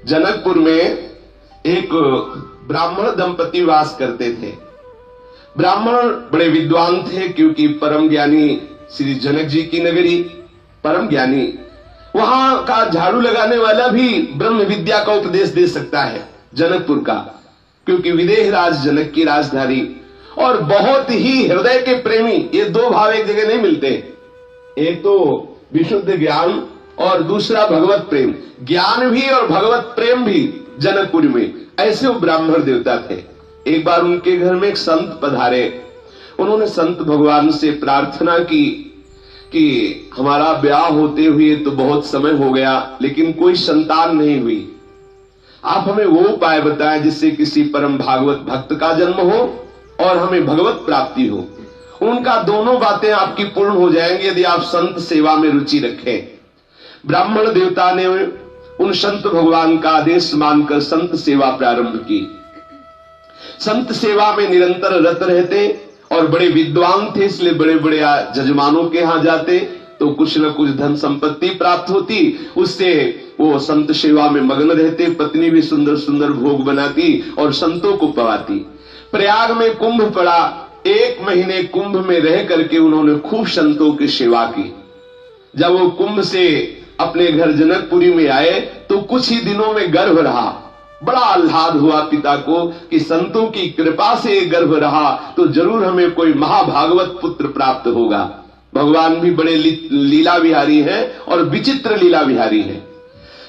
जनकपुर में एक ब्राह्मण दंपति वास करते थे। ब्राह्मण बड़े विद्वान थे, क्योंकि परम ज्ञानी श्री जनक जी की नगरी, परम ज्ञानी, वहां का झाड़ू लगाने वाला भी ब्रह्म विद्या का उपदेश दे सकता है जनकपुर का, क्योंकि विदेह राज जनक की राजधानी, और बहुत ही हृदय के प्रेमी। ये दो भाव एक जगह नहीं मिलते, एक तो विशुद्ध ज्ञान और दूसरा भगवत प्रेम। ज्ञान भी और भगवत प्रेम भी जनकपुर में, ऐसे वो ब्राह्मण देवता थे। एक बार उनके घर में एक संत पधारे। उन्होंने संत भगवान से प्रार्थना की कि हमारा ब्याह होते हुए तो बहुत समय हो गया, लेकिन कोई संतान नहीं हुई। आप हमें वो उपाय बताएं जिससे किसी परम भागवत भक्त का जन्म हो और हमें भगवत प्राप्ति हो। उनका दोनों बातें आपकी पूर्ण हो जाएंगी यदि आप संत सेवा में रुचि रखें। ब्राह्मण देवता ने उन संत भगवान का आदेश मानकर संत सेवा प्रारंभ की। संत सेवा में निरंतर रत रहते और बड़े विद्वान थे, इसलिए बड़े बड़े जजमानों के यहां जाते तो कुछ न कुछ धन संपत्ति प्राप्त होती, उससे वो संत सेवा में मग्न रहते। पत्नी भी सुंदर सुंदर भोग बनाती और संतों को पवाती। प्रयाग में कुंभ पड़ा, 1 महीने कुंभ में रह करके उन्होंने खूब संतों की सेवा की। जब वो कुंभ से अपने घर जनकपुरी में आए तो कुछ ही दिनों में गर्भ रहा। बड़ा आह्लाद हुआ पिता को कि संतों की कृपा से गर्भ रहा तो जरूर हमें कोई महाभागवत पुत्र प्राप्त होगा। भगवान भी बड़े लीला विहारी है और विचित्र लीला विहारी है।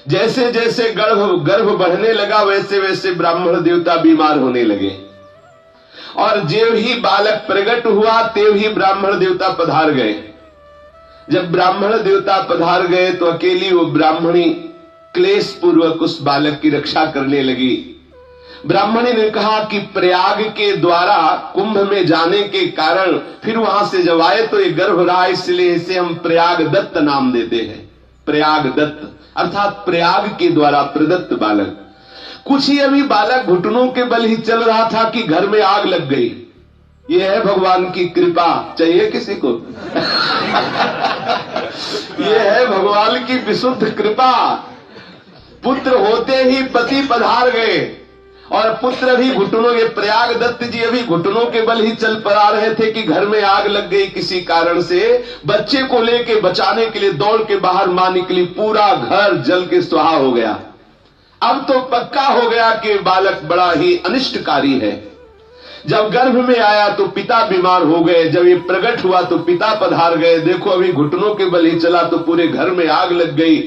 जैसे जैसे गर्भ बढ़ने लगा वैसे वैसे ब्राह्मण देवता बीमार होने लगे, और जेव ही बालक प्रकट हुआ तेव ही ब्राह्मण देवता पधार गए। जब ब्राह्मण देवता पधार गए तो अकेली वो ब्राह्मणी क्लेश पूर्वक उस बालक की रक्षा करने लगी। ब्राह्मणी ने कहा कि प्रयाग के द्वारा कुंभ में जाने के कारण फिर वहां से जब आए तो ये गर्भ रहा, इसलिए इसे हम प्रयाग दत्त नाम देते हैं। प्रयाग दत्त अर्थात प्रयाग के द्वारा प्रदत्त बालक। कुछ ही अभी बालक घुटनों के बल ही चल रहा था कि घर में आग लग गई। ये है भगवान की कृपा, चाहिए किसी को? ये है भगवान की विशुद्ध कृपा। पुत्र होते ही पति पधार गए और पुत्र भी घुटनों के, प्रयाग दत्त जी अभी घुटनों के बल ही चल पड़ा रहे थे कि घर में आग लग गई किसी कारण से। बच्चे को लेके बचाने के लिए दौड़ के बाहर मां निकली, पूरा घर जल के स्वाहा हो गया। अब तो पक्का हो गया कि बालक बड़ा ही अनिष्टकारी है। जब गर्भ में आया तो पिता बीमार हो गए, जब ये प्रकट हुआ तो पिता पधार गए। देखो अभी घुटनों के बल ही चला तो पूरे घर में आग लग गई।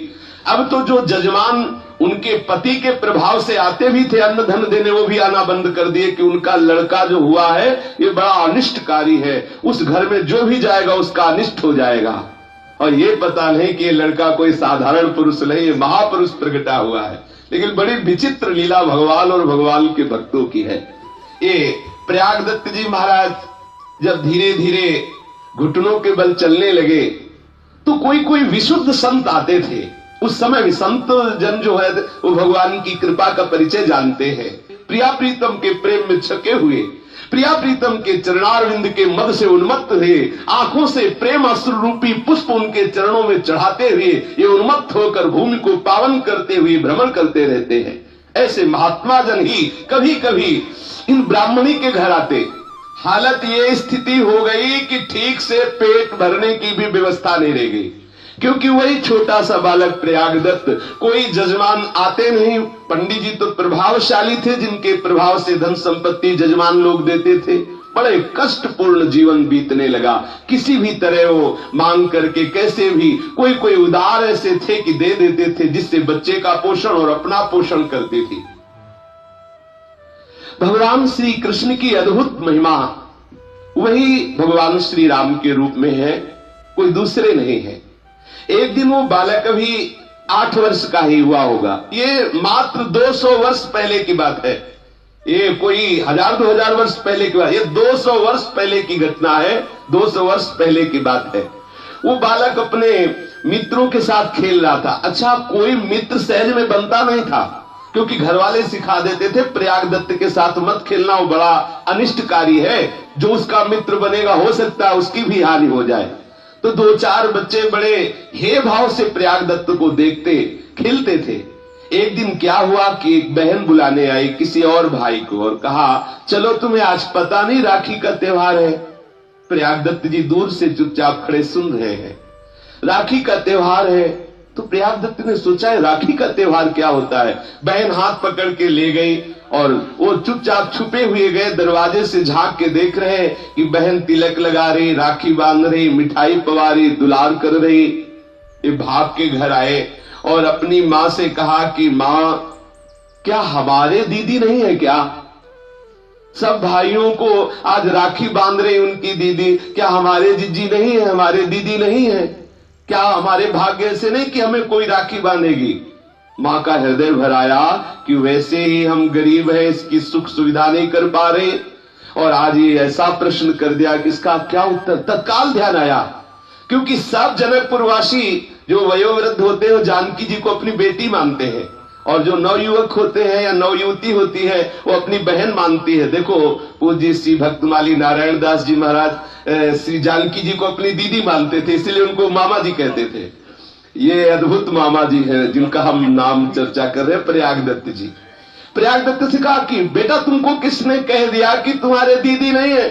अब तो जो जजमान उनके पति के प्रभाव से आते भी थे अन्न धन देने, वो भी आना बंद कर दिए कि उनका लड़का जो हुआ है ये बड़ा अनिष्टकारी है, उस घर में जो भी जाएगा उसका अनिष्ट हो जाएगा। और ये पता नहीं कि ये लड़का कोई साधारण पुरुष नहीं, ये महापुरुष प्रकटा हुआ है। लेकिन बड़ी विचित्र लीला भगवान और भगवान के भक्तों की है। ये प्रयाग दत्त जी महाराज जब धीरे धीरे घुटनों के बल चलने लगे तो कोई कोई विशुद्ध संत आते थे। उस समय भी संत जन जो है वो भगवान की कृपा का परिचय जानते हैं। प्रिया प्रीतम के प्रेम में छके हुए, प्रिया प्रीतम के चरणारविंद के मद से उन्मत्त हुए, आंखों से प्रेम अश्रु रूपी पुष्प उनके चरणों में चढ़ाते हुए ये उन्मत्त होकर भूमि को पावन करते हुए भ्रमण करते रहते हैं। ऐसे महात्मा जन ही कभी कभी इन ब्राह्मणी के घर आते। हालत ये स्थिति हो गई कि ठीक से पेट भरने की भी व्यवस्था नहीं रह गई, क्योंकि वही छोटा सा बालक प्रयाग दत्त, कोई जजमान आते नहीं। पंडित जी तो प्रभावशाली थे, जिनके प्रभाव से धन संपत्ति जजमान लोग देते थे। बड़े कष्टपूर्ण जीवन बीतने लगा। किसी भी तरह वो मांग करके कैसे भी, कोई कोई उदार ऐसे थे कि दे देते थे, जिससे बच्चे का पोषण और अपना पोषण करते थे। भगवान श्री कृष्ण की अद्भुत महिमा वही भगवान श्री राम के रूप में है, कोई दूसरे नहीं है। एक दिन वो बालक अभी 8 वर्ष का ही हुआ होगा। ये मात्र 200 वर्ष पहले की बात है। ये कोई 1000-2000 वर्ष पहले की बात, ये 200 वर्ष पहले की घटना है। 200 वर्ष पहले की बात है। वो बालक अपने मित्रों के साथ खेल रहा था। अच्छा, कोई मित्र सहज में बनता नहीं था, क्योंकि घर वाले सिखा देते थे प्रयाग दत्त के साथ मत खेलना, वो बड़ा अनिष्टकारी है। जो उसका मित्र बनेगा हो सकता है उसकी भी हानि हो जाए। तो 2-4 बच्चे बड़े हे भाव से प्रयाग दत्त को देखते खेलते थे। एक दिन क्या हुआ कि एक बहन बुलाने आई किसी और भाई को और कहा, चलो तुम्हें आज पता नहीं राखी का त्योहार है। प्रयागदत्त जी दूर से चुपचाप खड़े सुन रहे हैं, राखी का त्योहार है। तो प्रयागदत्त ने सोचा है राखी का त्योहार क्या होता है। बहन हाथ पकड़ के ले गई और वो चुपचाप छुपे हुए गए, दरवाजे से झांक के देख रहे हैं कि बहन तिलक लगा रही, राखी बांध रही, मिठाई पवा रही, दुलार कर रही। ये भाग के घर आए और अपनी मां से कहा कि मां, क्या हमारे दीदी नहीं है क्या? सब भाइयों को आज राखी बांध रही उनकी दीदी, क्या हमारे जीजी नहीं है, हमारे दीदी नहीं है? क्या हमारे भाग्य से नहीं कि हमें कोई राखी बांधेगी? मां का हृदय भर आया कि वैसे ही हम गरीब हैं, इसकी सुख सुविधा नहीं कर पा रहे, और आज ये ऐसा प्रश्न कर दिया कि इसका क्या उत्तर। तत्काल ध्यान आया, क्योंकि सब जनकपुरवासी जो वयोवृद्ध होते हैं जानकी जी को अपनी बेटी मानते हैं, और जो नवयुवक होते हैं या नवयुवती होती है वो अपनी बहन मानती है। देखो पूज्य श्री भक्तमाली नारायण दास जी महाराज श्री जानकी जी को अपनी दीदी मानते थे, इसलिए उनको मामा जी कहते थे। ये अद्भुत मामा जी हैं जिनका हम नाम चर्चा कर रहे हैं, प्रयागदत्त जी। प्रयागदत्त से कहा कि बेटा तुमको किसने कह दिया कि तुम्हारे दीदी नहीं है?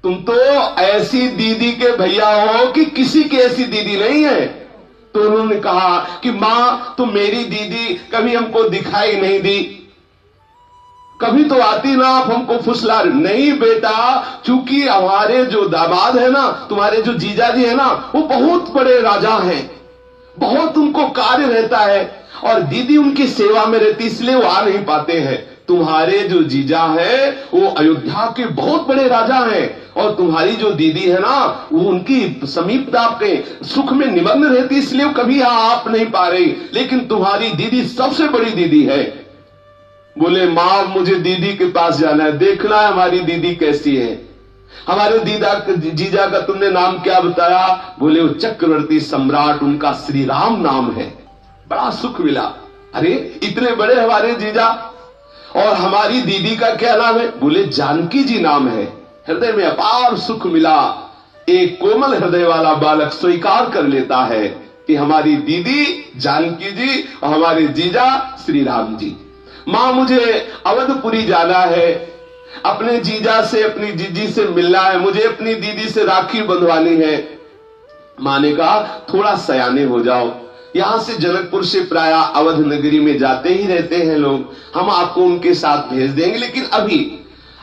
तुम तो ऐसी दीदी के भैया हो कि किसी की ऐसी दीदी नहीं है। तो उन्होंने कहा कि मां, तो मेरी दीदी कभी हमको दिखाई नहीं दी, कभी तो आती ना, आप हमको फुसला। नहीं बेटा, चूंकि हमारे जो दामाद है ना, तुम्हारे जो जीजा जी है ना, वो बहुत बड़े राजा हैं, बहुत उनको कार्य रहता है, और दीदी उनकी सेवा में रहती, इसलिए वो आ नहीं पाते हैं। तुम्हारे जो जीजा है वो अयोध्या के बहुत बड़े राजा हैं, और तुम्हारी जो दीदी है ना वो उनकी समीपता के सुख में निमग्न रहती, इसलिए वो कभी आप नहीं पा रही, लेकिन तुम्हारी दीदी सबसे बड़ी दीदी है। बोले मां, मुझे दीदी के पास जाना है, देखना है हमारी दीदी कैसी है। हमारे जीजा का तुमने नाम क्या बताया? बोले वो चक्रवर्ती सम्राट, उनका श्री राम नाम है। बड़ा सुख मिला। अरे इतने बड़े हमारे जीजा, और हमारी दीदी का क्या नाम है? बोले जानकी जी नाम है। हृदय में अपार सुख मिला। एक कोमल हृदय वाला बालक स्वीकार कर लेता है कि हमारी दीदी जानकी जी और हमारे जीजा श्री राम जी। मां, मुझे अवधपुरी जाना है, अपने जीजा से अपनी जीजी से मिलना है, मुझे अपनी दीदी से राखी बंधवानी है। मां ने कहा थोड़ा सयाने हो जाओ, यहां से जनकपुर से प्राय अवध नगरी में जाते ही रहते हैं लोग, हम आपको उनके साथ भेज देंगे, लेकिन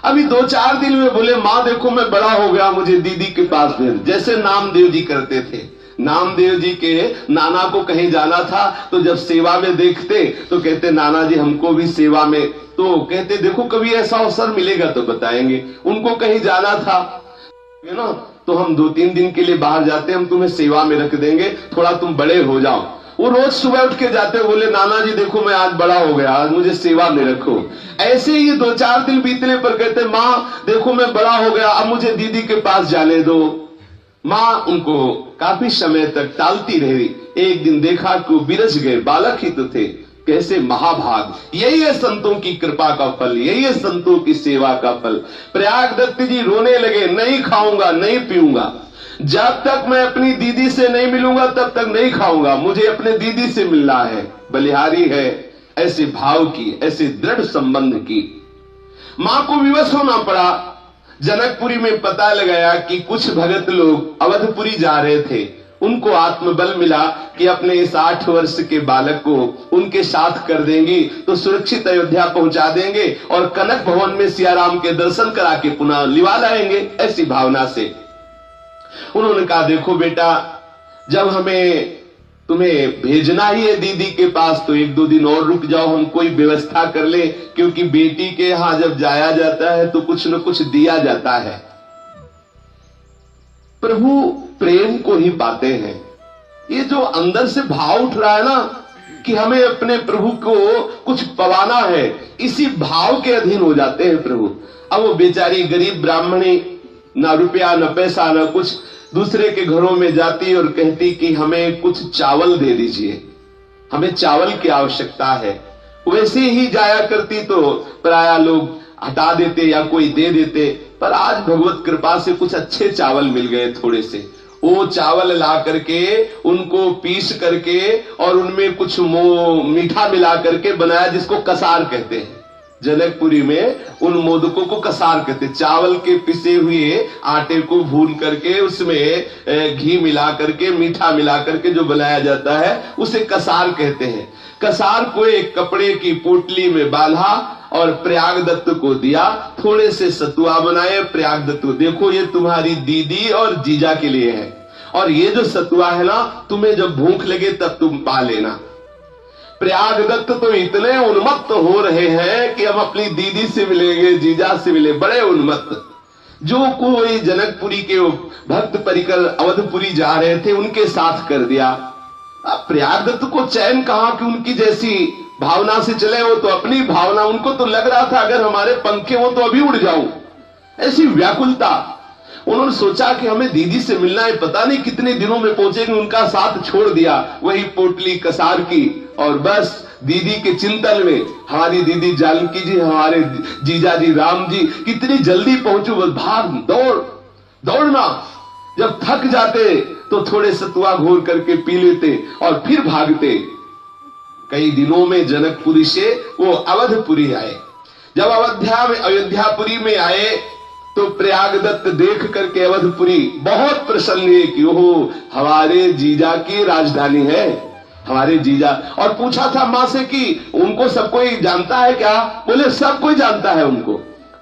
अभी 2-4 दिन में। बोले मां देखो मैं बड़ा हो गया, मुझे दीदी के पास भेज। जैसे नामदेव जी करते थे, नामदेव जी के नाना को कहीं जाना था तो जब सेवा में देखते तो कहते नाना जी हमको भी सेवा में, तो कहते देखो कभी ऐसा अवसर मिलेगा तो बताएंगे। उनको कहीं जाना था ना, तो हम 2-3 दिन के लिए बाहर जाते, हम तुम्हें सेवा में रख देंगे, थोड़ा तुम बड़े हो जाओ। वो रोज सुबह उठ के जाते, बोले नाना जी देखो मैं आज बड़ा हो गया, आज मुझे सेवा में रखो। ऐसे ही 2-4 दिन बीतने पर कहते मां देखो मैं बड़ा हो गया, अब मुझे दीदी के पास जाने दो। मां उनको काफी समय तक टालती रही। एक दिन देखा कि वो बिरज गए, बालक ही तो थे, कैसे महाभाग। यही है संतों की कृपा का फल, यही है संतों की सेवा का फल। प्रयागदत्त जी रोने लगे, नहीं खाऊंगा, नहीं पीऊंगा, जब तक मैं अपनी दीदी से नहीं मिलूंगा तब तक नहीं खाऊंगा, मुझे अपने दीदी से मिलना है। बलिहारी है ऐसे भाव की, ऐसे दृढ़ संबंध की। मां को विवश होना पड़ा। जनकपुरी में पता लगाया कि कुछ भगत लोग अवधपुरी जा रहे थे, उनको आत्मबल मिला कि अपने इस 8 वर्ष के बालक को उनके साथ कर देंगी तो सुरक्षित अयोध्या पहुंचा देंगे, और कनक भवन में सियाराम के दर्शन करा के पुनः लिवा लाएंगे। ऐसी भावना से उन्होंने कहा देखो बेटा, जब हमें तुम्हें भेजना ही है दीदी के पास तो 1-2 दिन और रुक जाओ, हम कोई व्यवस्था कर ले, क्योंकि बेटी के यहां जब जाया जाता है तो कुछ न कुछ दिया जाता है। प्रभु प्रेम को ही पाते हैं। ये जो अंदर से भाव उठ रहा है ना कि हमें अपने प्रभु को कुछ पवाना है, इसी भाव के अधीन हो जाते हैं प्रभु। अब वो बेचारी गरीब ब्राह्मणी, ना रुपया न पैसा न कुछ, दूसरे के घरों में जाती और कहती कि हमें कुछ चावल दे दीजिए, हमें चावल की आवश्यकता है। वैसे ही जाया करती तो प्राय लोग हटा देते या कोई दे देते, पर आज भगवत कृपा से कुछ अच्छे चावल मिल गए थोड़े से, वो चावल ला करके उनको पीस करके और उनमें कुछ मीठा मिला करके बनाया, जिसको कसार कहते हैं। जनकपुरी में उन मोदकों को कसार कहते हैं। चावल के पिसे हुए आटे को भून करके उसमें घी मिला करके मीठा मिला करके जो बनाया जाता है उसे कसार कहते हैं। कसार को एक कपड़े की पोटली में बांधा और प्रयागदत्त को दिया, थोड़े से सतुआ बनाए। प्रयागदत्त को, देखो ये तुम्हारी दीदी और जीजा के लिए है, और ये जो सतुआ है ना, तुम्हें जब भूख लगे तब तुम पा लेना। प्रयागदत्त तो इतने उन्मत्त हो रहे हैं कि हम अपनी दीदी से मिलेंगे, जीजा से मिले, बड़े उन्मत्त। जो कोई जनकपुरी के भक्त परिकर अवधपुरी जा रहे थे उनके साथ कर दिया। अब प्रयागदत्त को चैन कहां कि उनकी जैसी भावना से चले, वो तो अपनी भावना, उनको तो लग रहा था अगर हमारे पंखे हो तो अभी उड़ जाऊं, ऐसी व्याकुलता। उन्होंने सोचा कि हमें दीदी से मिलना है, पता नहीं कितने दिनों में पहुंचेंगे, उनका साथ छोड़ दिया, वही पोटली कसार की, और बस दीदी के चिंतन में हमारी दीदी जानकी जी, हमारे जीजा जी राम जी कितनी जल्दी पहुंचू, बस भाग दौड़ना। जब थक जाते तो थोड़े सतुआ घोर करके पी लेते और फिर भागते। कई दिनों में जनकपुरी से वो अवधपुरी आए। जब अयोध्यापुरी में आए तो प्रयागदत्त देख करके अवधपुरी बहुत प्रसन्न है कि ओहो हमारे जीजा की राजधानी है, हमारे जीजा। और पूछा था मां से कि उनको सब कोई जानता है क्या? बोले सब कोई जानता है उनको।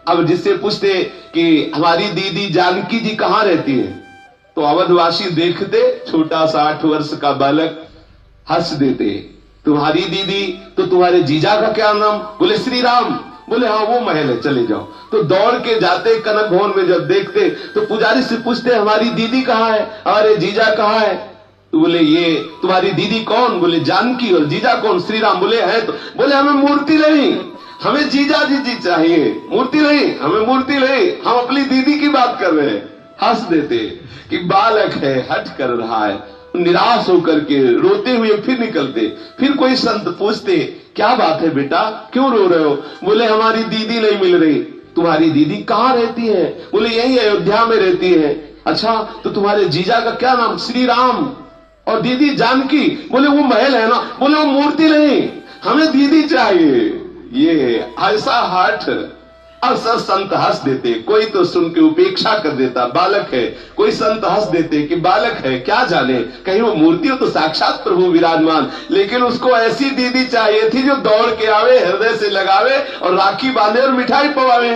अब जिससे पूछते कि हमारी दीदी जानकी जी कहां रहती है, तो अवधवासी देखते छोटा सा 8 वर्ष का बालक हंस देते, तुम्हारी दीदी तो तुम्हारे जीजा का क्या नाम? बोले श्री राम। बोले हाँ वो महल है, चले जाओ। तो दौड़ के जाते कनक भवन में, जब देखते तो पुजारी से पूछते हमारी दीदी कहाँ है, हमारे जीजा कहाँ है? तो बोले ये तुम्हारी दीदी कौन? बोले जानकी। और जीजा कौन? श्री राम। बोले है तो। बोले हमें मूर्ति नहीं, हमें जीजा जी चाहिए, मूर्ति नहीं, हमें मूर्ति नहीं, हम अपनी दीदी की बात कर रहे हैं। हंस देते कि बालक है, हट कर रहा है। निराश होकर के रोते हुए फिर निकलते। फिर कोई संत पूछते क्या बात है बेटा, क्यों रो रहे हो? बोले हमारी दीदी नहीं मिल रही। तुम्हारी दीदी कहाँ रहती है? बोले यही अयोध्या में रहती है। अच्छा तो तुम्हारे जीजा का क्या नाम? श्री राम। और दीदी जानकी। बोले वो महल है ना। बोले वो मूर्ति नहीं, हमें दीदी चाहिए। ये ऐसा हठ। अब सब संत हंस देते, कोई तो सुन के उपेक्षा कर देता, बालक है। कोई संत हंस देते कि बालक है, क्या जाने, कहीं वो मूर्ति हो तो साक्षात प्रभु विराजमान। लेकिन उसको ऐसी दीदी चाहिए थी जो दौड़ के आवे, हृदय से लगावे और राखी बांधे और मिठाई पवावे।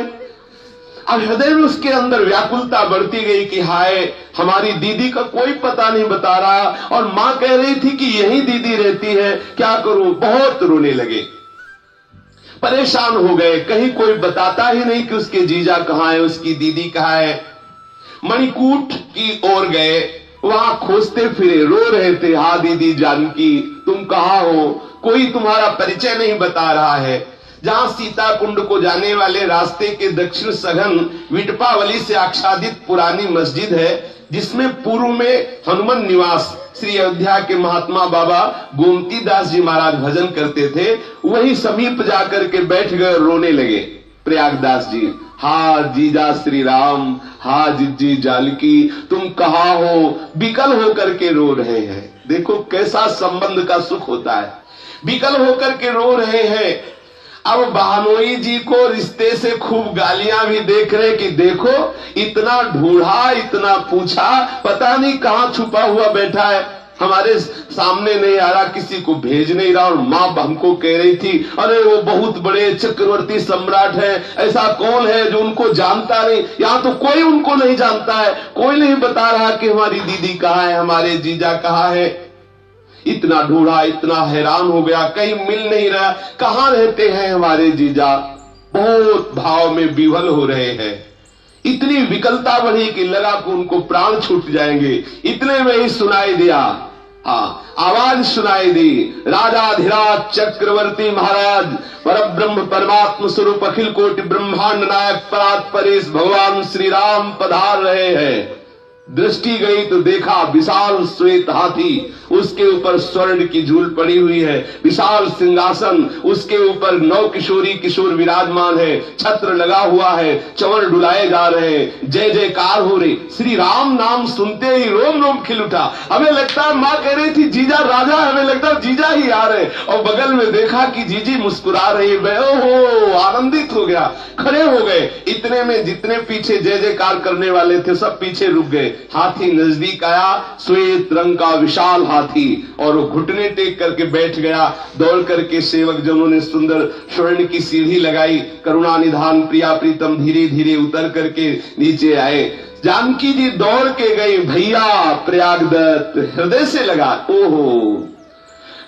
अब हृदय में उसके अंदर व्याकुलता बढ़ती गई कि हाय हमारी दीदी का कोई पता नहीं बता रहा, और मां कह रही थी कि यही दीदी रहती है, क्या करूं? बहुत रोने लगे, परेशान हो गए। कहीं कोई बताता ही नहीं कि उसके जीजा कहाँ है, उसकी दीदी कहाँ है। मणिकूट की ओर गए, वहां खोजते फिरे, रो रहे थे, हाँ दीदी जानकी तुम कहाँ हो? कोई तुम्हारा परिचय नहीं बता रहा है। जहां सीता कुंड को जाने वाले रास्ते के दक्षिण सघन विटपावली से आच्छादित पुरानी मस्जिद है, जिसमें पूर्व में हनुमान निवास श्री अयोध्या के महात्मा बाबा गोमती दास जी महाराज भजन करते थे, वही समीप जाकर के बैठ गए, रोने लगे प्रयागदास जी। हा जीजा श्री राम, हा जिज्जी जानकी तुम कहाँ हो? विकल होकर के रो रहे हैं। देखो कैसा संबंध का सुख होता है। विकल होकर के रो रहे हैं। अब बहनोई जी को रिश्ते से खूब गालियां भी देख रहे कि देखो इतना ढूंढा, इतना पूछा, पता नहीं कहां छुपा हुआ बैठा है, हमारे सामने नहीं आ रहा, किसी को भेज नहीं रहा। और मां हमको कह रही थी अरे वो बहुत बड़े चक्रवर्ती सम्राट है, ऐसा कौन है जो उनको जानता नहीं? यहाँ तो कोई उनको नहीं जानता है, कोई नहीं बता रहा कि हमारी दीदी कहाँ है, हमारे जीजा कहाँ है। इतना ढूंढा, इतना हैरान हो गया, कहीं मिल नहीं रहा, कहाँ रहते हैं हमारे जीजा। बहुत भाव में विवल हो रहे हैं। इतनी विकलता बढ़ी कि लगा कि उनको प्राण छूट जाएंगे। इतने में ही सुनाई दिया, हाँ आवाज सुनाई दी, राजाधिराज चक्रवर्ती महाराज परब्रह्म परमात्म स्वरूप अखिल कोटि ब्रह्मांड नायक परात परेश भगवान श्री राम पधार रहे हैं। दृष्टि गई तो देखा विशाल श्वेत हाथी, उसके ऊपर स्वर्ण की झूल पड़ी हुई है, विशाल सिंहासन, उसके ऊपर 9 किशोरी किशोर विराजमान है, छत्र लगा हुआ है, चंवर डुलाए जा रहे हैं, जय जयकार हो रही। श्री राम नाम सुनते ही रोम रोम खिल उठा। हमें लगता है मां कह रही थी जीजा राजा, हमें लगता है जीजा ही आ रहे, और बगल में देखा कि जीजी मुस्कुरा रही है। ओहो, आनंदित हो गया, खड़े हो गए। इतने में जितने पीछे जय जयकार करने वाले थे सब पीछे रुक गए। हाथी नजदीक आया, श्वेत रंग का विशाल हाथी, और वो घुटने टेक करके बैठ गया। दौड़ करके सेवक जनों ने सुंदर स्वर्ण की सीढ़ी लगाई। करुणा निधान प्रिया प्रीतम धीरे धीरे उतर करके नीचे आए। जानकी जी दौड़ के गई, भैया प्रयागदत्त हृदय से लगा। ओहो,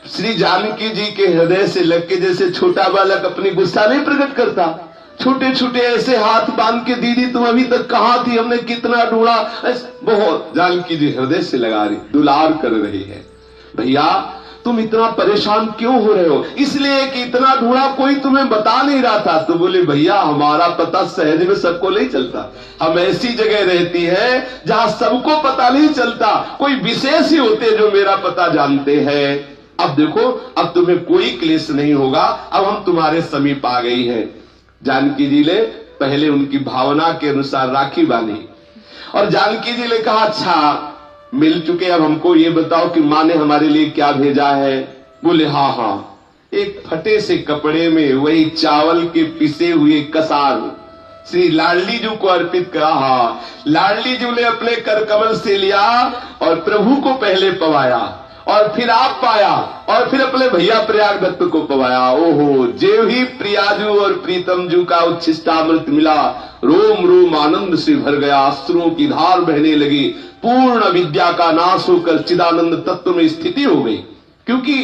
श्री जानकी जी के हृदय से लग के जैसे छोटा बालक अपनी गुस्सा नहीं प्रकट करता, छोटे छोटे ऐसे हाथ बांध के, दीदी तुम अभी तक कहां थी, हमने कितना ढूंढा। बहुत जानकी जी हृदय से लगा रही, दुलार कर रही है। भैया तुम इतना परेशान क्यों हो रहे हो? इसलिए कि इतना ढूंढा, कोई तुम्हें बता नहीं रहा था। तो बोले भैया हमारा पता सहज में सबको नहीं चलता, हम ऐसी जगह रहती है जहां सबको पता नहीं चलता, कोई विशेष ही होते जो मेरा पता जानते हैं। अब देखो, अब तुम्हें कोई क्लेश नहीं होगा, अब हम तुम्हारे समीप आ गई है। जानकी जी ने पहले उनकी भावना के अनुसार राखी बांधी, और जानकी जी ने कहा अच्छा मिल चुके, अब हमको ये बताओ कि माँ ने हमारे लिए क्या भेजा है। बोले हाँ हाँ, एक फटे से कपड़े में वही चावल के पिसे हुए कसार श्री लाडली जी को अर्पित करा। लाडली जी ने अपने कर कमल से लिया और प्रभु को पहले पवाया, और फिर आप पाया, और फिर अपने भैया प्रयागदत्त को पवाया। ओहो, जेव ही प्रियाजू और प्रीतम जू का उच्छिष्टामृत मिला, रोम रोम आनंद से भर गया, अश्रुओं की धार बहने लगी, पूर्ण विद्या का नाश होकर चिदानंद तत्व में स्थिति हो गई। क्योंकि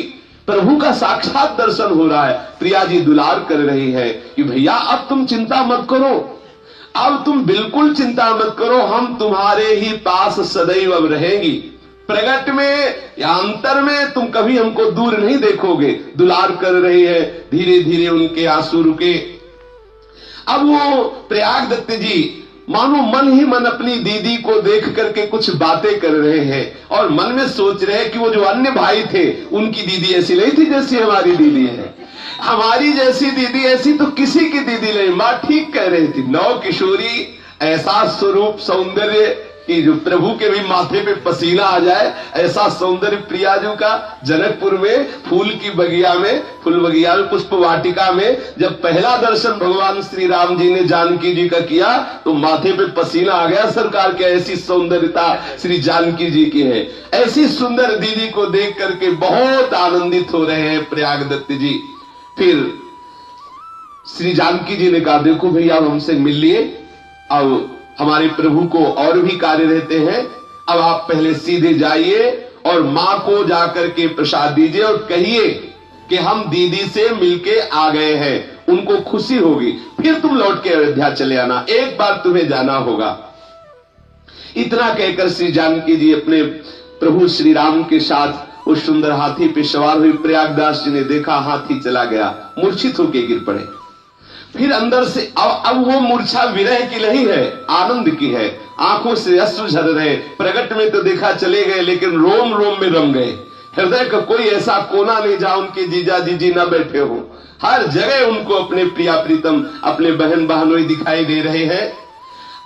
प्रभु का साक्षात दर्शन हो रहा है। प्रिया जी दुलार कर रही है कि भैया अब तुम चिंता मत करो, अब तुम बिल्कुल चिंता मत करो, हम तुम्हारे ही पास सदैव अब रहेंगी। प्रगट में या अंतर में तुम कभी हमको दूर नहीं देखोगे। दुलार कर रही है। धीरे धीरे उनके आंसू रुके। अब वो प्रयागदत्त जी मानो मन ही मन अपनी दीदी को देख करके कुछ बातें कर रहे हैं, और मन में सोच रहे हैं कि वो जो अन्य भाई थे उनकी दीदी ऐसी नहीं थी जैसी हमारी दीदी है, हमारी जैसी दीदी ऐसी तो किसी की दीदी नहीं। माँ ठीक कह रही थी, 9 किशोरी, ऐसा स्वरूप सौंदर्य कि जो प्रभु के भी माथे पे पसीना आ जाए, ऐसा सौंदर्य प्रियाजू का। जनकपुर में फूल की बगिया में, फूल बगिया में, पुष्प वाटिका में जब पहला दर्शन भगवान श्री राम जी ने जानकी जी का किया तो माथे पे पसीना आ गया सरकार के। ऐसी सौंदर्यता श्री जानकी जी की है। ऐसी सुंदर दीदी को देख करके बहुत आनंदित हो रहे हैं प्रयागदत्त जी। फिर श्री जानकी जी ने कहा देखो भैया हमसे मिल लिए, अब हमारे प्रभु को और भी कार्य रहते हैं, अब आप पहले सीधे जाइए और मां को जाकर के प्रसाद दीजिए और कहिए कि हम दीदी से मिलके आ गए हैं, उनको खुशी होगी, फिर तुम लौट के अयोध्या चले आना, एक बार तुम्हें जाना होगा। इतना कहकर श्री जानकी जी अपने प्रभु श्री राम के साथ उस सुंदर हाथी पे सवार हुई। प्रयागदास जी ने देखा हाथी चला गया, मूर्छित होकर गिर पड़े। फिर अंदर से अब वो मूर्छा विरह की नहीं है, आनंद की है। आंखों से अश्रु झर रहे। प्रगट में तो देखा चले गए, लेकिन रोम रोम में रम गए। हृदय का कोई ऐसा कोना नहीं जहां उनके जीजा जीजी न बैठे हो। हर जगह उनको अपने प्रिया प्रीतम, अपने बहन बहनोई दिखाई दे रहे हैं।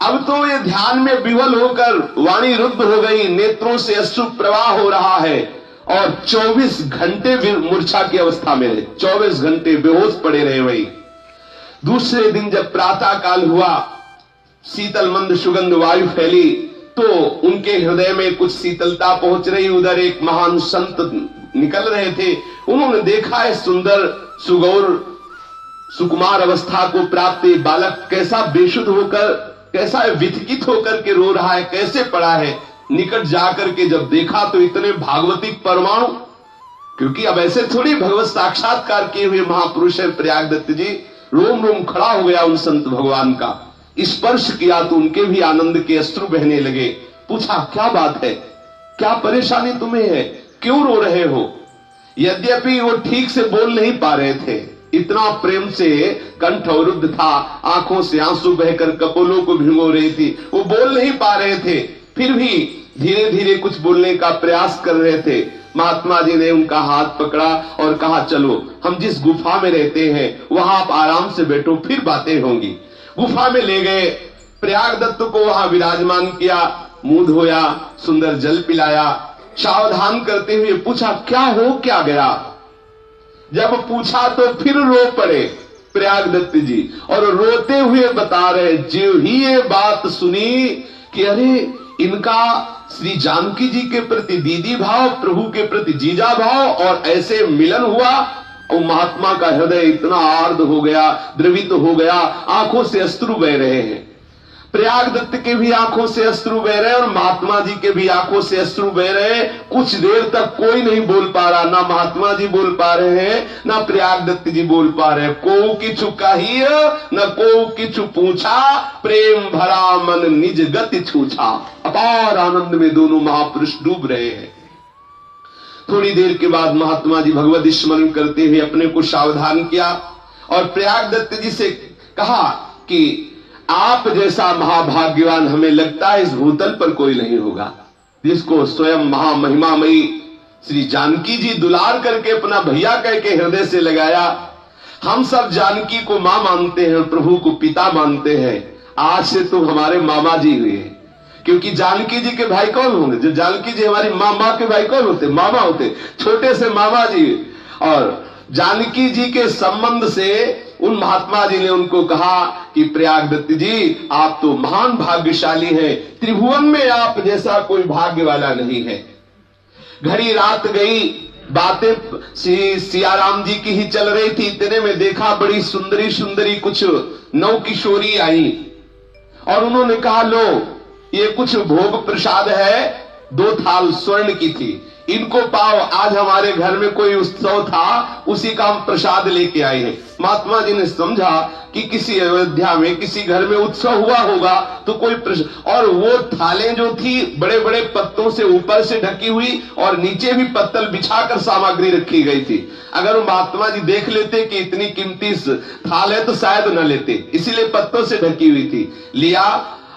अब तो ये ध्यान में विवल होकर वाणी रुद्ध हो गई, नेत्रों से अश्रु प्रवाह हो रहा है, और 24 घंटे मूर्छा की अवस्था में रहे। 24 घंटे बेहोश पड़े रहे वही। दूसरे दिन जब प्रातः काल हुआ, शीतल मंद सुगंध वायु फैली, तो उनके हृदय में कुछ शीतलता पहुंच रही। उधर एक महान संत निकल रहे थे। उन्होंने देखा है सुंदर सुगौर सुकुमार अवस्था को प्राप्त बालक कैसा बेशुद्ध होकर, कैसा विचकित होकर के रो रहा है, कैसे पड़ा है। निकट जाकर के जब देखा तो इतने भागवतिक परमाणु, क्योंकि अब ऐसे थोड़ी भगवत साक्षात्कार किए हुए महापुरुष है प्रयागदत्त जी। रोम रोम खड़ा हो गया उन संत भगवान का। स्पर्श किया तो उनके भी आनंद के अश्रु बहने लगे। पूछा क्या बात है, क्या परेशानी तुम्हें है, क्यों रो रहे हो? यद्यपि वो ठीक से बोल नहीं पा रहे थे, इतना प्रेम से कंठ अवरुद्ध था, आंखों से आंसू बहकर कपोलों को भिगो रही थी, वो बोल नहीं पा रहे थे। फिर भी धीरे धीरे कुछ बोलने का प्रयास कर रहे थे। महात्मा जी ने उनका हाथ पकड़ा और कहा, चलो हम जिस गुफा में रहते हैं वहां आप आराम से बैठो, फिर बातें होंगी। गुफा में ले गए, प्रयागदत्त को वहां विराजमान किया, मुंह धोया, सुंदर जल पिलाया, सावधान करते हुए पूछा, क्या हो क्या गया? जब पूछा तो फिर रो पड़े प्रयागदत्त जी, और रोते हुए बता रहे, जो ही ये बात सुनी कि अरे इनका श्री जानकी जी के प्रति दीदी भाव, प्रभु के प्रति जीजा भाव, और ऐसे मिलन हुआ, और महात्मा का हृदय इतना आर्द्र हो गया, द्रवित हो गया, आंखों से अश्रु बह रहे हैं। प्रयागदत्त के भी आंखों से अश्रु बह रहे और महात्मा जी के भी आंखों से अश्रु बह रहे। कुछ देर तक कोई नहीं बोल पा रहा, ना महात्मा जी बोल पा रहे हैं, ना प्रयागदत्त जी बोल पा रहे हैं। को किछु कहिय न को किछु पूछा, प्रेम भरा मन निज गति छूछा। अपार आनंद में दोनों महापुरुष डूब रहे हैं। थोड़ी देर के बाद महात्मा जी भगवत स्मरण करते हुए अपने को सावधान किया और प्रयागदत्त जी से कहा कि आप जैसा महाभाग्यवान हमें लगता है इस भूतल पर कोई नहीं होगा, जिसको स्वयं महामहिमामयी श्री जानकी जी दुलार करके अपना भैया कह के हृदय से लगाया। हम सब जानकी को मां मानते हैं और प्रभु को पिता मानते हैं। आज से तो हमारे मामा जी हुए, क्योंकि जानकी जी के भाई कौन होंगे? जो जानकी जी हमारी माँ के भाई कौन होते? मामा होते, छोटे से मामा जी। और जानकी जी के संबंध से उन महात्मा जी ने उनको कहा कि प्रयागदत्त जी आप तो महान भाग्यशाली हैं, त्रिभुवन में आप जैसा कोई भाग्य वाला नहीं है। घड़ी रात गई, बातें सियाराम जी की ही चल रही थी। इतने में देखा बड़ी सुंदरी सुंदरी कुछ नौ किशोरी आई और उन्होंने कहा, लो ये कुछ भोग प्रसाद है, 2 थाल स्वर्ण की थी, इनको पाओ, आज हमारे घर में कोई उत्सव था, उसी का हम प्रसाद लेके आए हैं। महात्मा जी ने समझा कि किसी अयोध्या में किसी घर में उत्सव हुआ होगा तो कोई और वो थालें जो थी बड़े बड़े पत्तों से ऊपर से ढकी हुई और नीचे भी पत्तल बिछाकर सामग्री रखी गई थी। अगर वो महात्मा जी देख लेते कि इतनी कीमती थाल है तो शायद न लेते, इसीलिए पत्तों से ढकी हुई थी। लिया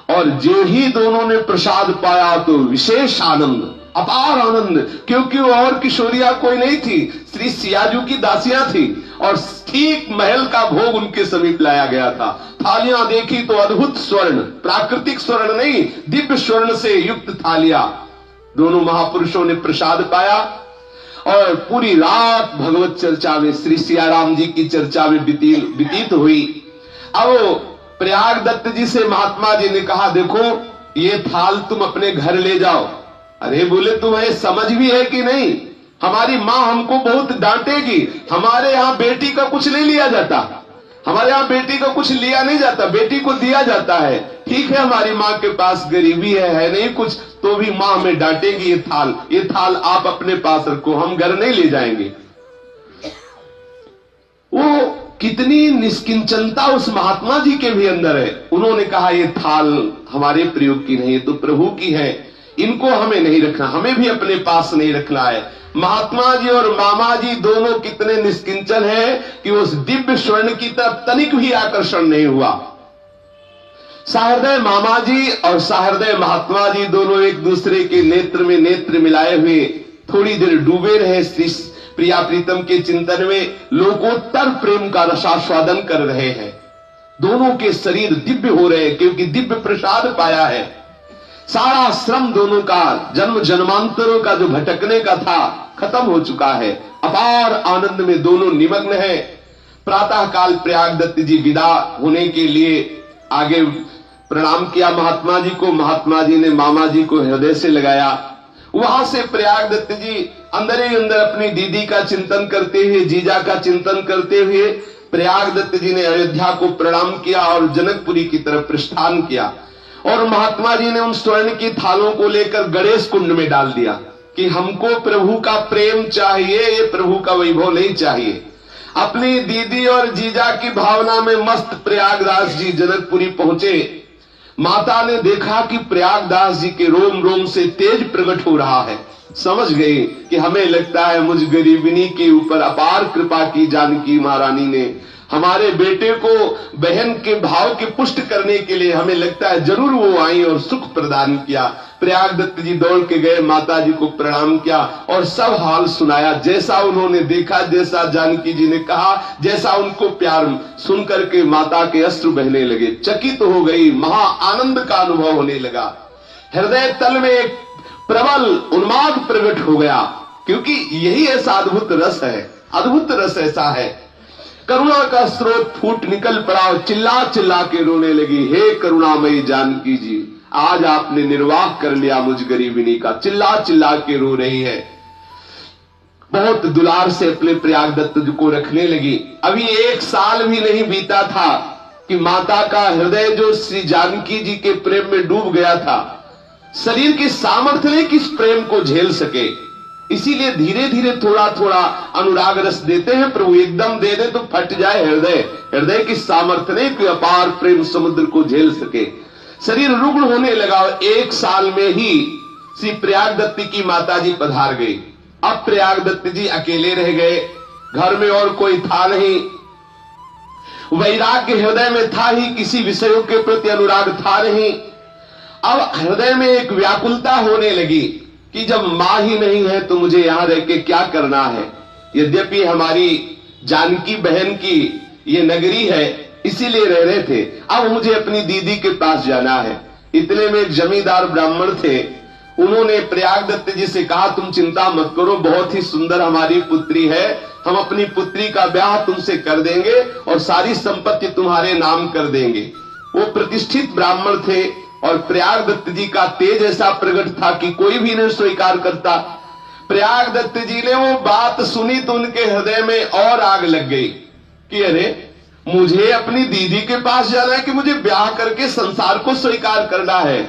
और जो ही दोनों ने प्रसाद पाया तो विशेष आनंद, अपार आनंद, क्योंकि वो और किशोरिया कोई नहीं थी, श्री सियाजू की दासियां थी और ठीक महल का भोग उनके समीप लाया गया था। थालियां देखी तो अद्भुत स्वर्ण, प्राकृतिक स्वर्ण नहीं, दिव्य स्वर्ण से युक्त थालियां। दोनों महापुरुषों ने प्रसाद पाया और पूरी रात भगवत चर्चा में, श्री सियाराम जी की चर्चा में व्यतीत हुई। अब प्रयागदत्त जी से महात्मा जी ने कहा, देखो ये थाल तुम अपने घर ले जाओ। अरे बोले, तुम्हें समझ भी है कि नहीं? हमारी माँ हमको बहुत डांटेगी, हमारे यहाँ बेटी का कुछ नहीं लिया जाता, हमारे यहाँ बेटी का कुछ लिया नहीं जाता, बेटी को दिया जाता है। ठीक है हमारी माँ के पास गरीबी है नहीं कुछ, तो भी माँ हमें डांटेगी। ये थाल आप अपने पास रखो, हम घर नहीं ले जाएंगे। वो कितनी निष्किंचनता उस महात्मा जी के भी अंदर है। उन्होंने कहा, ये थाल हमारे प्रयोग की नहीं, तो प्रभु की है, इनको हमें नहीं रखना, हमें भी अपने पास नहीं रखना है। महात्मा जी और मामा जी दोनों कितने निष्किंचन हैं कि उस दिव्य स्वर्ण की तरफ तनिक भी आकर्षण नहीं हुआ। सहृदय मामा जी और सहृदय महात्मा जी दोनों एक दूसरे के नेत्र में नेत्र मिलाए हुए थोड़ी देर डूबे रहे श्री प्रिया प्रीतम के चिंतन में, लोकोत्तर प्रेम का रसास्वादन कर रहे हैं। दोनों के शरीर दिव्य हो रहे हैं क्योंकि दिव्य प्रसाद पाया है। सारा श्रम दोनों का, जन्म जन्मांतरों का जो भटकने का था, खत्म हो चुका है। अपार आनंद में दोनों निमग्न हैं। प्रातः काल प्रयागदत्त जी विदा होने के लिए आगे प्रणाम किया महात्मा जी को। महात्मा जी ने मामा जी को हृदय से लगाया। वहां से प्रयागदत्त जी अंदर ही अंदर अपनी दीदी का चिंतन करते हुए, जीजा का चिंतन करते हुए प्रयागदत्त जी ने अयोध्या को प्रणाम किया और जनकपुरी की तरफ प्रस्थान किया। और महात्मा जी ने उन स्वर्ण की थालों को लेकर गणेश कुंड में डाल दिया कि हमको प्रभु का प्रेम चाहिए, ये प्रभु का वैभव नहीं चाहिए। अपनी दीदी और जीजा की भावना में मस्त प्रयागदास जी जनकपुरी पहुंचे। माता ने देखा कि प्रयागदास जी के रोम रोम से तेज प्रकट हो रहा है। समझ गई कि हमें लगता है मुझ गरीबिनी के ऊपर अपार कृपा की जानकी महारानी ने, हमारे बेटे को बहन के भाव के पुष्ट करने के लिए हमें लगता है जरूर वो आई और सुख प्रदान किया। प्रयाग दत्त जी दौड़ के गए, माता जी को प्रणाम किया और सब हाल सुनाया, जैसा उन्होंने देखा, जैसा जानकी जी ने कहा, जैसा उनको प्यार सुन करके माता के अश्रु बहने लगे, चकित हो गई, महा आनंद का अनुभव होने लगा। हृदय तल में एक प्रबल उन्माद प्रकट हो गया, क्योंकि यही ऐसा अद्भुत रस है, अद्भुत रस ऐसा है। करुणा का स्रोत फूट निकल पड़ा और चिल्ला चिल्ला के रोने लगी, हे करुणामयी जानकी जी, आज आपने निर्वाह कर लिया मुझ गरीबिनी का। चिल्ला चिल्ला के रो रही है, बहुत दुलार से अपने प्रयाग दत्त जी को रखने लगी। अभी 1 साल भी नहीं बीता था कि माता का हृदय जो श्री जानकी जी के प्रेम में डूब गया था, शरीर की सामर्थ्य ने किस प्रेम को झेल सके, इसीलिए धीरे धीरे थोड़ा थोड़ा अनुराग रस देते हैं प्रभु। एकदम दे दे तो फट जाए हृदय, हृदय की सामर्थ्य ने कि अपार प्रेम समुद्र को झेल सके। शरीर रुग्ण होने लगा और 1 साल में ही श्री प्रयाग दत्त की माता जी पधार गई। अब प्रयाग दत्त जी अकेले रह गए, घर में और कोई था नहीं, वैराग्य हृदय में था ही, किसी विषयों के प्रति अनुराग था नहीं। अब हृदय में एक व्याकुलता होने लगी कि जब मां ही नहीं है तो मुझे यहां रह के क्या करना है। यद्यपि हमारी जानकी बहन की ये नगरी है, इसीलिए रह रहे थे, अब मुझे अपनी दीदी के पास जाना है। इतने में एक जमींदार ब्राह्मण थे, उन्होंने प्रयाग दत्त जी से कहा, तुम चिंता मत करो, बहुत ही सुंदर हमारी पुत्री है, हम अपनी पुत्री का ब्याह तुमसे कर देंगे और सारी संपत्ति तुम्हारे नाम कर देंगे। वो प्रतिष्ठित ब्राह्मण थे और प्रयाग दत्त जी का तेज ऐसा प्रकट था कि कोई भी नहीं स्वीकार करता। प्रयाग दत्त जी ने वो बात सुनी तो उनके हृदय में और आग लग गई कि अरे मुझे अपनी दीदी के पास जाना है कि मुझे ब्याह करके संसार को स्वीकार करना है।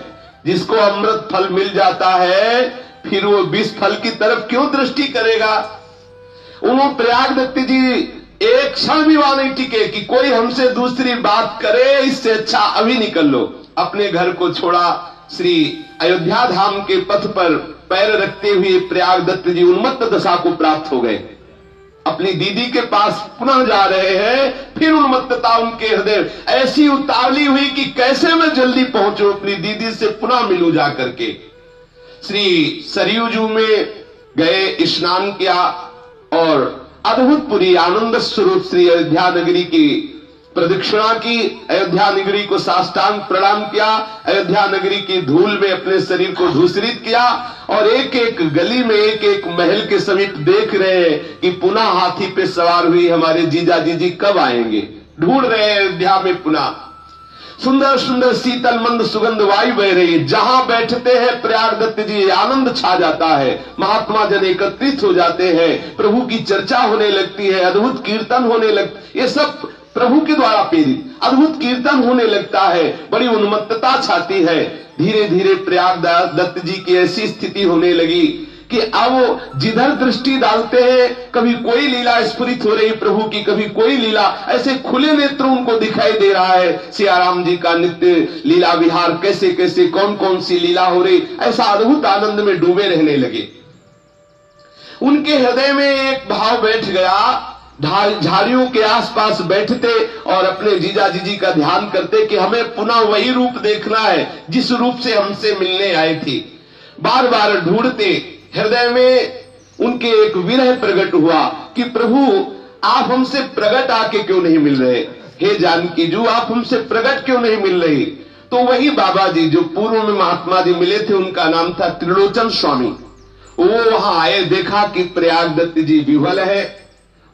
जिसको अमृत फल मिल जाता है फिर वो विष फल की तरफ क्यों दृष्टि करेगा। उन्होंने प्रयाग दत्त जी एक क्षण भी वहां नहीं टिके कि कोई हमसे दूसरी बात करे, इससे अच्छा अभी निकल लो। अपने घर को छोड़ा, श्री अयोध्या धाम के पथ पर पैर रखते हुए प्रयाग दत्त जी उन्मत्त दशा को प्राप्त हो गए। अपनी दीदी के पास पुनः जा रहे हैं, फिर उन्मत्तता उनके हृदय ऐसी उतावली हुई कि कैसे मैं जल्दी पहुंचूं, अपनी दीदी से पुनः मिलूं जा करके। श्री सरयू जू में गए, स्नान किया और अद्भुतपुरी आनंद स्वरूप श्री अयोध्या नगरी की प्रदक्षिणा की, अयोध्या नगरी को साष्टांग प्रणाम किया, अयोध्या नगरी की धूल में अपने शरीर को धूसरित किया और एक एक गली में, एक एक महल के समीप देख रहे हैं कि पुनः हाथी पे सवार हुई हमारे जीजा जी कब आएंगे। ढूंढ रहे हैं अयोध्या में पुनः। सुंदर सुंदर शीतल मंद सुगंध वायु बह रही है, जहां बैठते हैं प्रयाग दत्त जी आनंद छा जाता है। महात्मा जन एकत्रित हो जाते हैं, प्रभु की चर्चा होने लगती है, अद्भुत कीर्तन होने लगती, ये सब प्रभु के द्वारा प्रेरित अद्भुत कीर्तन होने लगता है, बड़ी उन्मत्तता छाती है। धीरे धीरे प्रयाग दत्त जी की ऐसी स्थिति होने लगी कि अब जिधर दृष्टि डालते हैं कभी कोई लीला स्फुरित हो रही प्रभु की, कभी कोई लीला, ऐसे खुले नेत्र उनको दिखाई दे रहा है। सियाराम जी का नित्य लीला विहार, कैसे कैसे कौन कौन सी लीला हो रही, ऐसा अद्भुत आनंद में डूबे रहने लगे। उनके हृदय में एक भाव बैठ गया, झाड़ियों के आसपास बैठते और अपने जीजा जी का ध्यान करते कि हमें पुनः वही रूप देखना है जिस रूप से हमसे मिलने आई थी। बार बार ढूंढते, हृदय में उनके एक विरह प्रकट हुआ कि प्रभु आप हमसे प्रकट आके क्यों नहीं मिल रहे, हे जानकी जू आप हमसे प्रकट क्यों नहीं मिल रही। तो वही बाबा जी जो पूर्व में महात्मा जी मिले थे, उनका नाम था त्रिलोचन स्वामी, वो वहां आए, देखा कि प्रयाग दत्त जी विह्वल है,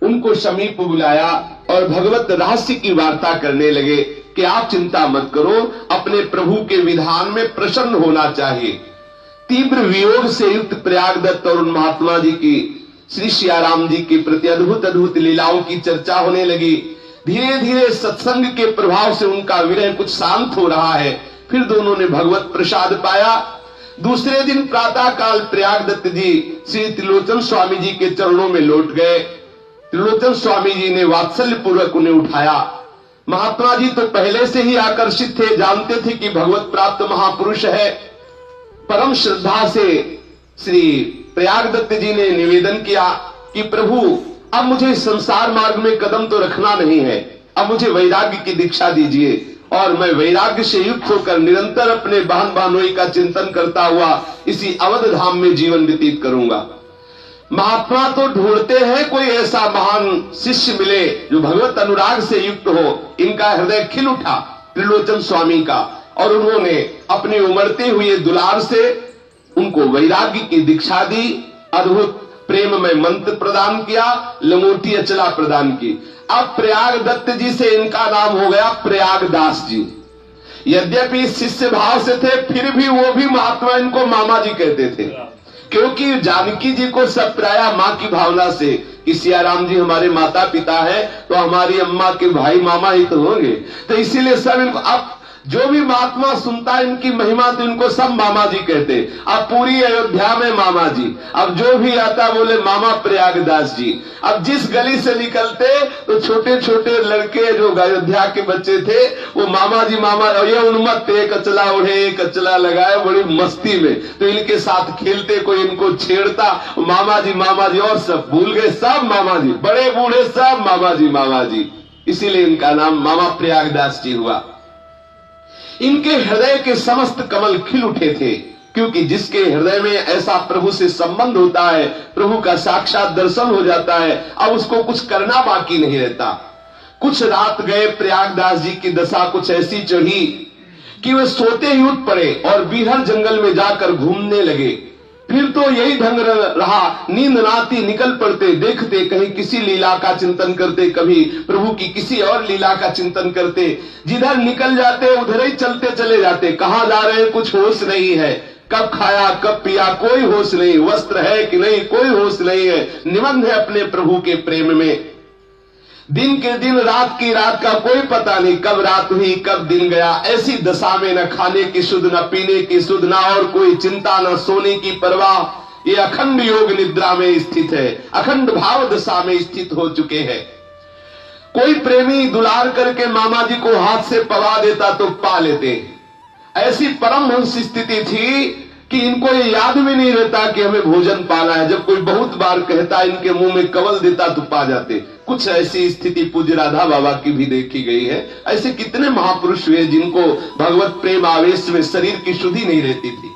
उनको समीप बुलाया और भगवत रहस्य की वार्ता करने लगे कि आप चिंता मत करो, अपने प्रभु के विधान में प्रसन्न होना चाहिए। तीव्र वियोग से युक्त प्रयाग दत्त और उन महात्मा जी की श्री सियाराम जी के प्रति अद्भुत अद्भुत लीलाओं की चर्चा होने लगी। धीरे धीरे सत्संग के प्रभाव से उनका विरह कुछ शांत हो रहा है, फिर दोनों ने भगवत प्रसाद पाया। दूसरे दिन प्रातः काल प्रयाग दत्त जी श्री त्रिलोचन स्वामी जी के चरणों में लौट गए। त्रिलोचन स्वामी जी ने वात्सल्य पूर्वक उन्हें उठाया। महात्मा जी तो पहले से ही आकर्षित थे, जानते थे कि भगवत प्राप्त महापुरुष है। परम श्रद्धा से श्री प्रयाग दत्त जी ने निवेदन किया कि प्रभु अब मुझे संसार मार्ग में कदम तो रखना नहीं है, अब मुझे वैराग्य की दीक्षा दीजिए और मैं वैराग्य से युक्त होकर निरंतर अपने बहन बहनोई का चिंतन करता हुआ इसी अवध धाम में जीवन व्यतीत करूंगा। महात्मा तो ढूंढते हैं कोई ऐसा महान शिष्य मिले जो भगवत अनुराग से युक्त हो। इनका हृदय खिल उठा त्रिलोचन स्वामी का, और उन्होंने अपने उमड़ते हुए दुलार से उनको वैराग्य की दीक्षा दी, अद्भुत प्रेम में मंत्र प्रदान किया, लंगोटी अचला प्रदान की। अब प्रयाग दत्त जी से इनका नाम हो गया प्रयागदास जी। यद्यपि शिष्य भाव से थे, फिर भी वो भी महात्मा इनको मामा जी कहते थे, क्योंकि जानकी जी को सब प्राया माँ की भावना से कि सियाराम जी हमारे माता पिता है तो हमारी अम्मा के भाई मामा ही तो होंगे, तो इसीलिए सब इनको, अब जो भी महात्मा सुनता है इनकी महिमा तो इनको सब मामा जी कहते। अब पूरी अयोध्या में मामा जी, अब जो भी आता बोले मामा प्रयागदास जी। अब जिस गली से निकलते तो छोटे छोटे लड़के जो अयोध्या के बच्चे थे वो मामा जी मामा, ये उन्मत्त एक अचला ओढ़े एक अचला लगाए बड़ी मस्ती में, तो इनके साथ खेलते, कोई इनको छेड़ता मामा जी, और सब भूल गए, सब मामा जी, बड़े बूढ़े सब मामा जी, इसीलिए इनका नाम मामा प्रयागदास जी हुआ। इनके हृदय के समस्त कमल खिल उठे थे, क्योंकि जिसके हृदय में ऐसा प्रभु से संबंध होता है, प्रभु का साक्षात दर्शन हो जाता है, अब उसको कुछ करना बाकी नहीं रहता। कुछ रात गए, प्रयागदास जी की दशा कुछ ऐसी चढ़ी कि वे सोते ही उठ पड़े और बीहर जंगल में जाकर घूमने लगे। फिर तो यही ढंग रहा, नींद नाती निकल पड़ते, देखते कहीं किसी लीला का चिंतन करते, कभी प्रभु की किसी और लीला का चिंतन करते, जिधर निकल जाते उधर ही चलते चले जाते। कहां जा रहे हैं कुछ होश नहीं है, कब खाया कब पिया कोई होश नहीं, वस्त्र है कि नहीं कोई होश नहीं है, निमग्न है अपने प्रभु के प्रेम में। दिन के दिन रात की रात का कोई पता नहीं, कब रात हुई कब दिन गया। ऐसी दशा में न खाने की सुध, न पीने की सुध, न और कोई चिंता, न सोने की परवाह। ये अखंड योग निद्रा में स्थित है, अखंड भाव दशा में स्थित हो चुके हैं। कोई प्रेमी दुलार करके मामा जी को हाथ से पवा देता तो पा लेते। ऐसी परमहंस स्थिति थी कि इनको ये याद भी नहीं रहता कि हमें भोजन पाना है। जब कोई बहुत बार कहता इनके मुंह में कवल देता तो पा जाते। कुछ ऐसी स्थिति पूज्य राधा बाबा की भी देखी गई है। ऐसे कितने महापुरुष हुए जिनको भगवत प्रेम आवेश में शरीर की शुद्धि नहीं रहती थी।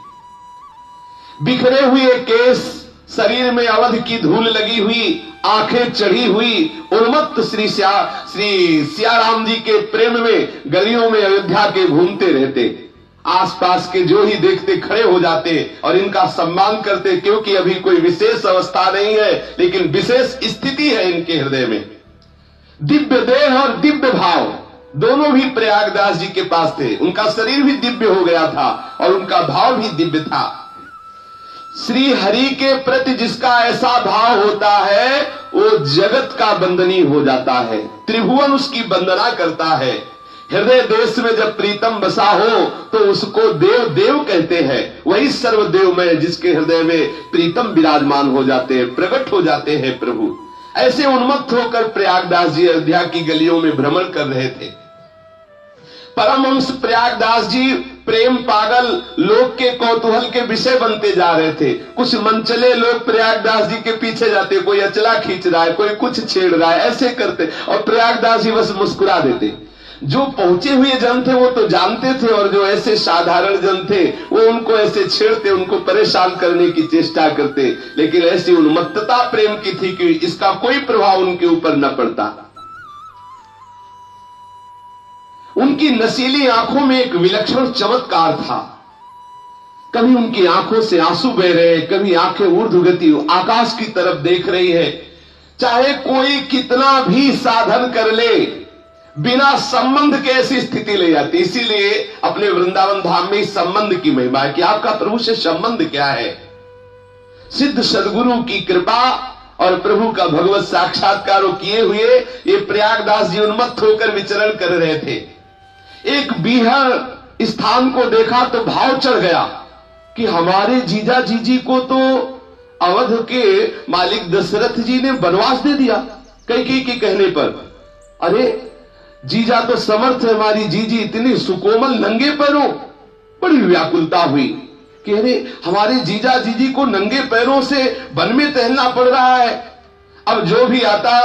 बिखरे हुए केस, शरीर में अवध की धूल लगी हुई, आंखें चढ़ी हुई, उन्मत्त श्री सियाराम जी के प्रेम में गलियों में अयोध्या के घूमते रहते। आसपास के जो ही देखते खड़े हो जाते और इनका सम्मान करते, क्योंकि अभी कोई विशेष अवस्था नहीं है लेकिन विशेष स्थिति है इनके हृदय में। दिव्य देह और दिव्य भाव दोनों भी प्रयागदास जी के पास थे। उनका शरीर भी दिव्य हो गया था और उनका भाव भी दिव्य था। श्री हरि के प्रति जिसका ऐसा भाव होता है वो जगत का बंदनी हो जाता है, त्रिभुवन उसकी वंदना करता है। हृदय देश में जब प्रीतम बसा हो तो उसको देव देव कहते हैं। वही सर्वदेवमय जिसके हृदय में प्रीतम विराजमान हो जाते हैं, प्रकट हो जाते हैं प्रभु। ऐसे उन्मत्त होकर प्रयागदास जी अयोध्या की गलियों में भ्रमण कर रहे थे। परमहंस प्रयागदास जी प्रेम पागल लोग के कौतूहल के विषय बनते जा रहे थे। कुछ मनचले लोग प्रयागदास जी के पीछे जाते, कोई अचला खींच रहा है, कोई कुछ छेड़ रहा है, ऐसे करते और प्रयागदास जी बस मुस्कुरा देते। जो पहुंचे हुए जन थे वो तो जानते थे और जो ऐसे साधारण जन थे वो उनको ऐसे छेड़ते, उनको परेशान करने की चेष्टा करते। लेकिन ऐसी उन्मत्तता प्रेम की थी कि इसका कोई प्रभाव उनके ऊपर न पड़ता। उनकी नशीली आंखों में एक विलक्षण चमत्कार था। कभी उनकी आंखों से आंसू बह रहे, कभी आंखें ऊर्ध्वगति आकाश की तरफ देख रही है। चाहे कोई कितना भी साधन कर ले, बिना संबंध के ऐसी स्थिति ले जाती। इसीलिए अपने वृंदावन धाम में इस संबंध की महिमा है कि आपका प्रभु से संबंध क्या है। सिद्ध सदगुरु की कृपा और प्रभु का भगवत साक्षात्कार किए हुए ये प्रयागदास जी उन्मत्त होकर विचरण कर रहे थे। एक बीहर स्थान को देखा तो भाव चढ़ गया कि हमारे जीजा जीजी को तो अवध के मालिक दशरथ जी ने वनवास दे दिया कैकेयी के कहने पर। अरे जीजा तो समर्थ है, हमारी जीजी इतनी सुकोमल नंगे पैरों। बड़ी व्याकुलता हुई कि अरे हमारे जीजा जीजी को नंगे पैरों से वन में टहलना पड़ रहा है। अब जो भी आता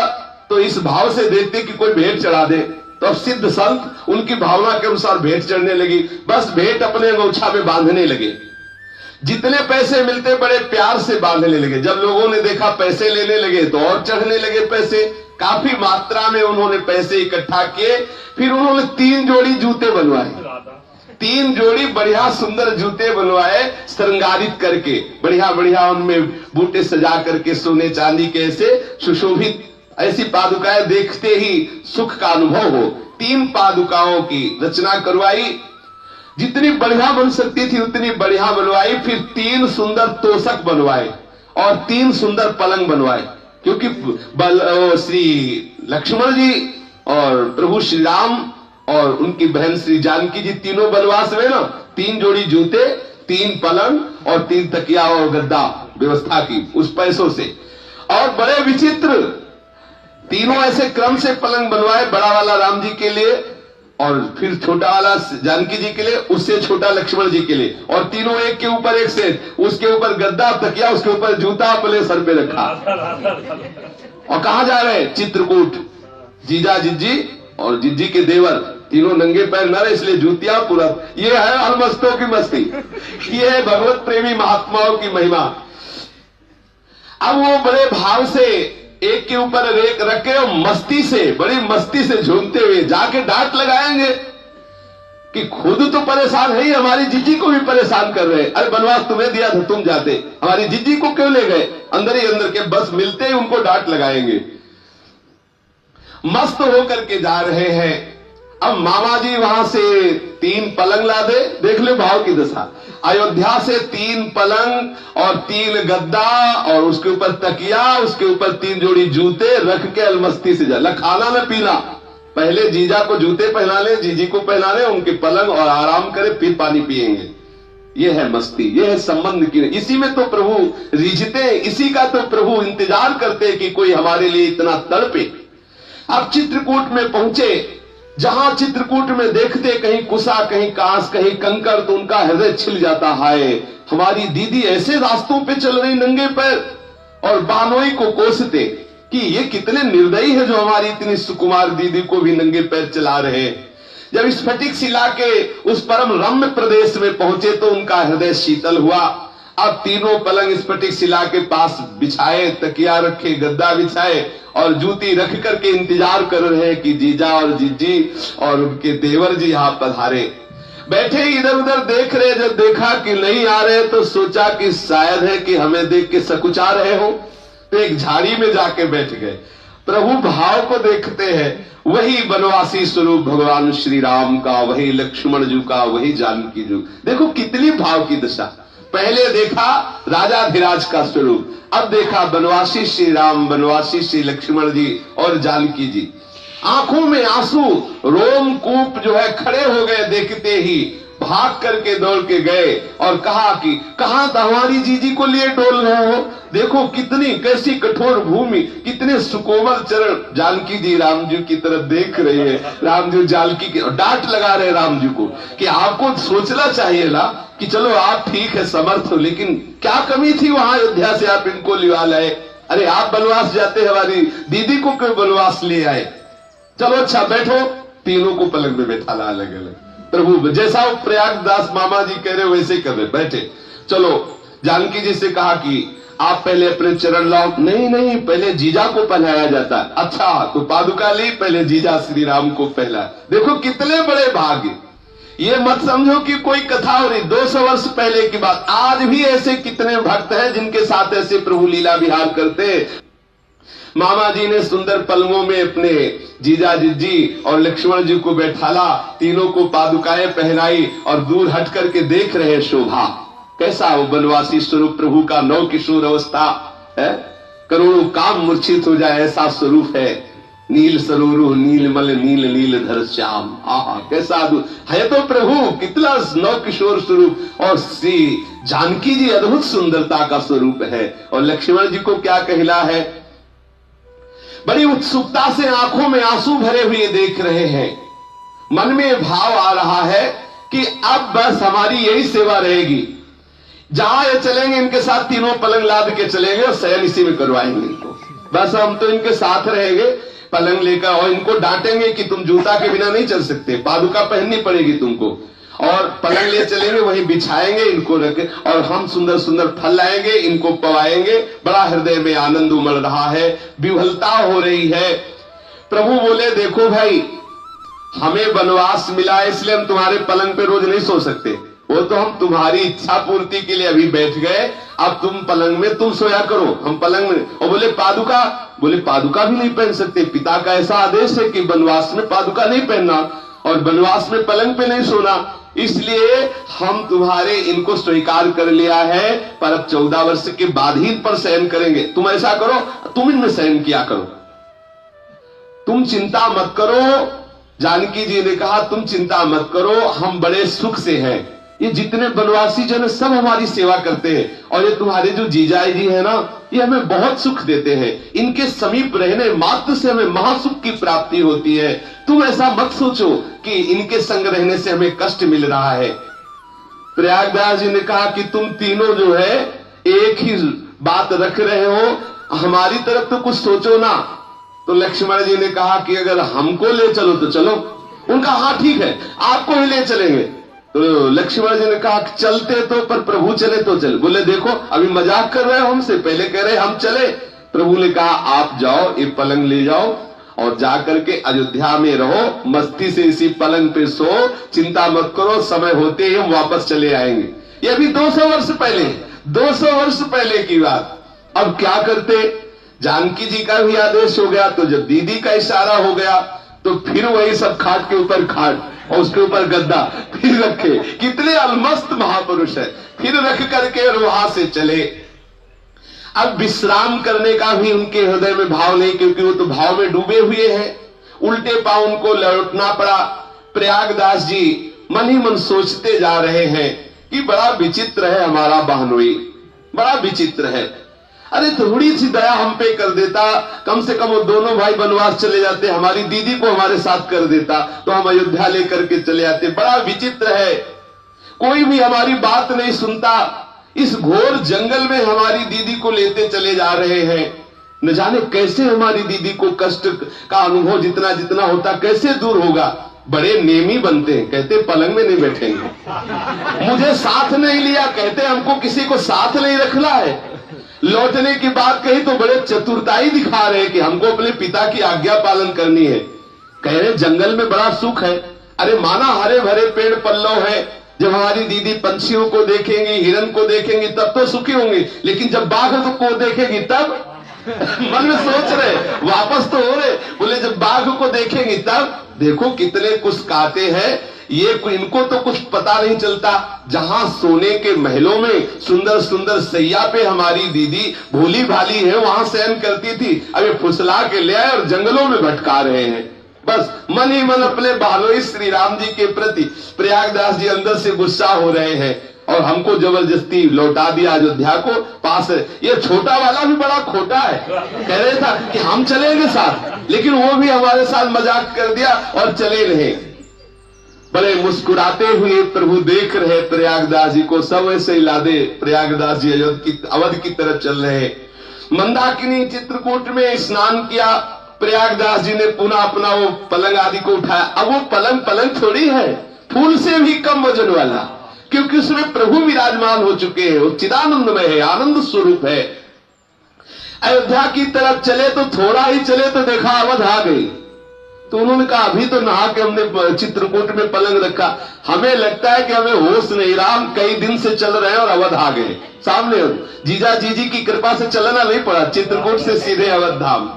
तो इस भाव से देखते कि कोई भेंट चढ़ा दे, तो अब सिद्ध संत उनकी भावना के अनुसार भेंट चढ़ने लगी, बस भेंट अपने अंगोछा में बांधने लगे। जितने पैसे मिलते बड़े प्यार से बांधने लगे। जब लोगों ने देखा पैसे लेने लगे तो और चढ़ने लगे पैसे। काफी मात्रा में उन्होंने पैसे इकट्ठा किए। फिर उन्होंने 3 जोड़ी जूते बनवाए, 3 जोड़ी बढ़िया सुंदर जूते बनवाए, श्रृंगारित करके बढ़िया बढ़िया उनमें बूटे सजा करके सोने चांदी के ऐसे सुशोभित ऐसी पादुकाएं देखते ही सुख का अनुभव हो। 3 पादुकाओं की रचना करवाई, जितनी बढ़िया बन सकती थी उतनी बढ़िया बनवाई। फिर 3 सुंदर तोषक बनवाए और 3 सुंदर पलंग बनवाए, क्योंकि श्री लक्ष्मण जी और प्रभु श्री राम और उनकी बहन श्री जानकी जी तीनों वनवास में ना 3 जोड़ी जूते, 3 पलंग और 3 तकिया और गद्दा व्यवस्था की उस पैसों से। और बड़े विचित्र तीनों ऐसे क्रम से पलंग बनवाए, बड़ा वाला राम जी के लिए और फिर छोटा वाला जानकी जी के लिए, उससे छोटा लक्ष्मण जी के लिए, और तीनों एक के ऊपर एक सेट, उसके ऊपर गद्दा तकिया, उसके ऊपर जूता अपने सर पे रखा। और कहां जा रहे हैं? चित्रकूट। जीजा जिज्जी और जिज्जी के देवर तीनों नंगे पैर न रहे, इसलिए जूतियां पूरा। ये है अलमस्तों की मस्ती, ये है भगवत प्रेमी महात्माओं की महिमा। अब वो बड़े भाव से एक के ऊपर एक रखे और मस्ती से, बड़ी मस्ती से झूमते हुए जाके डांट लगाएंगे कि खुद तो परेशान है ही, हमारी जिज्जी को भी परेशान कर रहे। अरे बनवास तुम्हें दिया था, तुम जाते, हमारी जिज्जी को क्यों ले गए? अंदर ही अंदर के बस मिलते ही उनको डांट लगाएंगे। मस्त होकर के जा रहे हैं। अब मामा जी वहां से 3 पलंग ला दे, देख ले भाव की दशा। अयोध्या से 3 पलंग और 3 गद्दा और उसके ऊपर तकिया, उसके ऊपर 3 जोड़ी जूते रख के अलमस्ती से जा। खाना न पीना, पहले जीजा को जूते पहना ले, जीजी को पहना ले, उनके पलंग और आराम करे, फिर पानी पिएंगे। ये है मस्ती, ये है संबंध की। इसी में तो प्रभु रिझते, इसी का तो प्रभु इंतजार करते कि कोई हमारे लिए इतना तड़पे। अब चित्रकूट में पहुंचे, जहां चित्रकूट में देखते कहीं कुसा, कहीं कांस, कहीं कंकड़, तो उनका हृदय छिल जाता है। हमारी दीदी ऐसे रास्तों पे चल रही नंगे पैर, और बानोई को कोसते कि ये कितने निर्दयी है जो हमारी इतनी सुकुमार दीदी को भी नंगे पैर चला रहे। जब स्फटिक शिला के उस परम रम्य प्रदेश में पहुंचे तो उनका हृदय शीतल हुआ। अब तीनों पलंग स्फटिक शिला के पास बिछाए, तकिया रखे, गद्दा बिछाए और जूती रख करके इंतजार कर रहे हैं कि जीजा और जिज्जी और उनके देवर जी यहां पधारे। बैठे इधर उधर देख रहे, जब देखा कि नहीं आ रहे तो सोचा कि शायद है कि हमें देख के सकुचा रहे हो, तो एक झाड़ी में जाके बैठ गए। प्रभु भाव को देखते हैं, वही वनवासी स्वरूप भगवान श्री राम का, वही लक्ष्मण जी का, वही जानकी जी। देखो कितनी भाव की दशा। पहले देखा राजाधिराज का स्वरूप, अब देखा वनवासी श्री राम, वनवासी श्री लक्ष्मण जी और जानकी जी। आंखों में आंसू, रोमकूप जो है खड़े हो गए देखते ही। भाग करके दौड़ के गए और कहा कि कहां हमारी जीजी को लिए डोल रहे हो? देखो कितनी कैसी कठोर भूमि, कितने सुकोमल चरण। जानकी जी राम जी की तरफ देख रही है, राम जी जानकी की डांट लगा रहे राम जी को कि आपको सोचना चाहिए ना कि चलो आप ठीक है, समर्थ हो, लेकिन क्या कमी थी वहां अयोध्या से आप इनको लिवा लाए? अरे आप बनवास जाते, हमारी दीदी को क्यों बनवास ले आए? चलो अच्छा बैठो, तीनों को पलंग में बैठा ला अलग अलग। प्रभु जैसा वो प्रयागदास मामा जी कह रहे वैसे कर रहे, बैठे। चलो जानकी जी से कहा कि आप पहले अपने चरण लाओ। नहीं नहीं, पहले जीजा को पहनाया जाता है। अच्छा तो पादुका ली, पहले जीजा श्री राम को पहला। देखो कितने बड़े भाग्य। ये मत समझो कि कोई कथा हो रही 200 वर्ष पहले की बात। आज भी ऐसे कितने भक्त हैं जिनके साथ ऐसे प्रभु लीला विहार करते। मामा जी ने सुंदर पलंगों में अपने जीजा जिज्जी और लक्ष्मण जी को बैठाला, तीनों को पादुकाएं पहनाई और दूर हट करके देख रहे शोभा। कैसा वो वनवासी स्वरूप प्रभु का नव किशोर अवस्था है, करोड़ों काम मूर्छित हो जाए ऐसा स्वरूप है। नील सरोरु नीलमल नील नीलधर श्याम, आहा कैसा है तो प्रभु, कितना नव किशोर स्वरूप। और श्री जानकी जी अद्भुत सुंदरता का स्वरूप है। और लक्ष्मण जी को क्या कहला है, बड़ी उत्सुकता से आंखों में आंसू भरे हुए देख रहे हैं। मन में भाव आ रहा है कि अब बस हमारी यही सेवा रहेगी, जहां ये चलेंगे इनके साथ तीनों पलंग लाद के चलेंगे और शयन इसी में करवाएंगे इनको। बस हम तो इनके साथ रहेंगे, पलंग लेकर, और इनको डांटेंगे कि तुम जूता के बिना नहीं चल सकते, पादुका पहननी पड़ेगी तुमको, और पलंग ले चलेंगे, वहीं बिछाएंगे इनको रख, और हम सुंदर सुंदर फल लाएंगे, इनको पवाएंगे। बड़ा हृदय में आनंद उमड़ रहा है, विह्वलता हो रही है। प्रभु बोले देखो भाई, हमें वनवास मिला है इसलिए हम तुम्हारे पलंग पे रोज नहीं सो सकते, वो तो हम तुम्हारी इच्छा पूर्ति के लिए अभी बैठ गए, अब तुम पलंग में तुम सोया करो, हम पलंग में। और बोले पादुका, बोले पादुका भी नहीं पहन सकते, पिता का ऐसा आदेश है कि वनवास में पादुका नहीं पहनना और वनवास में पलंग पे नहीं सोना, इसलिए हम तुम्हारे इनको स्वीकार कर लिया है, पर अब 14 वर्ष के बाद ही इन पर शयन करेंगे। तुम ऐसा करो, तुम इनमें शयन किया करो, तुम चिंता मत करो। जानकी जी ने कहा तुम चिंता मत करो, हम बड़े सुख से हैं, ये जितने वनवासी जन सब हमारी सेवा करते हैं, और ये तुम्हारे जो जीजाई जी है ना, ये हमें बहुत सुख देते हैं, इनके समीप रहने मात्र से हमें महासुख की प्राप्ति होती है। तुम ऐसा मत सोचो कि इनके संग रहने से हमें कष्ट मिल रहा है। प्रयागराज जी ने कहा कि तुम तीनों जो है एक ही बात रख रहे हो, हमारी तरफ तो कुछ सोचो ना। तो लक्ष्मण जी ने कहा कि अगर हमको ले चलो तो चलो। उनका हाँ ठीक है, आपको ही ले चलेंगे। तो लक्ष्मण जी ने कहा चलते तो, पर प्रभु चले तो चल। बोले देखो अभी मजाक कर रहे हो हमसे, पहले कह रहे हम चले। प्रभु ने कहा आप जाओ, ये पलंग ले जाओ और जाकर के अयोध्या में रहो, मस्ती से इसी पलंग पे सो, चिंता मत करो, समय होते ही हम वापस चले आएंगे। ये अभी 200 वर्ष पहले, 200 वर्ष पहले की बात। अब क्या करते, जानकी जी का भी आदेश हो गया, तो जब दीदी का इशारा हो गया तो फिर वही सब खाट के ऊपर खाट और उसके ऊपर गद्दा फिर रखे। कितने अलमस्त महापुरुष है। फिर रख करके और वहां से चले। अब विश्राम करने का भी उनके हृदय में भाव नहीं, क्योंकि वो तो भाव में डूबे हुए हैं। उल्टे पांव उनको लौटना पड़ा। प्रयागदास जी मन ही मन सोचते जा रहे हैं कि बड़ा विचित्र है हमारा बहनोई, बड़ा विचित्र है। अरे थोड़ी सी दया हम पे कर देता, कम से कम वो दोनों भाई वनवास चले जाते, हमारी दीदी को हमारे साथ कर देता तो हम अयोध्या लेकर के चले आते। बड़ा विचित्र है, कोई भी हमारी बात नहीं सुनता। इस घोर जंगल में हमारी दीदी को लेते चले जा रहे हैं। न जाने कैसे हमारी दीदी को कष्ट का अनुभव जितना जितना होता कैसे दूर होगा। बड़े नेमी बनते हैं, कहते पलंग में नहीं बैठेंगे। मुझे साथ नहीं लिया, कहते हमको किसी को साथ नहीं रखना है। लौटने की बात कही तो बड़े चतुरताई दिखा रहे कि हमको अपने पिता की आज्ञा पालन करनी है। कह रहे जंगल में बड़ा सुख है। अरे माना हरे भरे पेड़ पल्लव है, जब हमारी दीदी पंछियों को देखेंगी, हिरन को देखेंगी तब तो सुखी होंगी, लेकिन जब बाघ को देखेगी तब मन में सोच रहे, वापस तो हो रहे। बोले जब बाघ को देखेंगी तब, देखो कितने कुछ काटे हैं ये, इनको तो कुछ पता नहीं चलता। जहां सोने के महलों में सुंदर सुंदर सैया पे हमारी दीदी भोली भाली है, वहां शयन करती थी, अब ये फुसला के ले आए और जंगलों में भटका रहे हैं। बस मन ही मन अपने बालोई श्री राम जी के प्रति प्रयागदास जी अंदर से गुस्सा हो रहे हैं और हमको जबरदस्ती लौटा दिया अयोध्या को पास। ये छोटा वाला भी बड़ा खोटा है, कह रहे था कि हम चलेंगे साथ, लेकिन वो भी हमारे साथ मजाक कर दिया और चले रहे। बड़े मुस्कुराते हुए प्रभु देख रहे प्रयागदास जी को, सब ऐसे ही लादे प्रयागदास जी अवध की तरफ चल रहे। मंदाकिनी चित्रकूट में स्नान किया, प्रयागदास जी ने पुनः अपना वो पलंग आदि को उठाया। अब वो पलंग थोड़ी है, फूल से भी कम वजन वाला, क्योंकि उसमें प्रभु विराजमान हो चुके हैं, वो चिदानंदमय है, आनंद स्वरूप है। अयोध्या की तरफ चले तो थोड़ा ही चले तो देखा अवध आ गई। तो उन्होंने कहा अभी तो नहा के हमने चित्रकूट में पलंग रखा, हमें लगता है कि हमें होश नहीं रहा, हम कई दिन से चल रहे हैं और अवध आ गए सामने। जीजा जीजी की कृपा से चलना नहीं पड़ा, चित्रकूट से सीधे अवध धाम।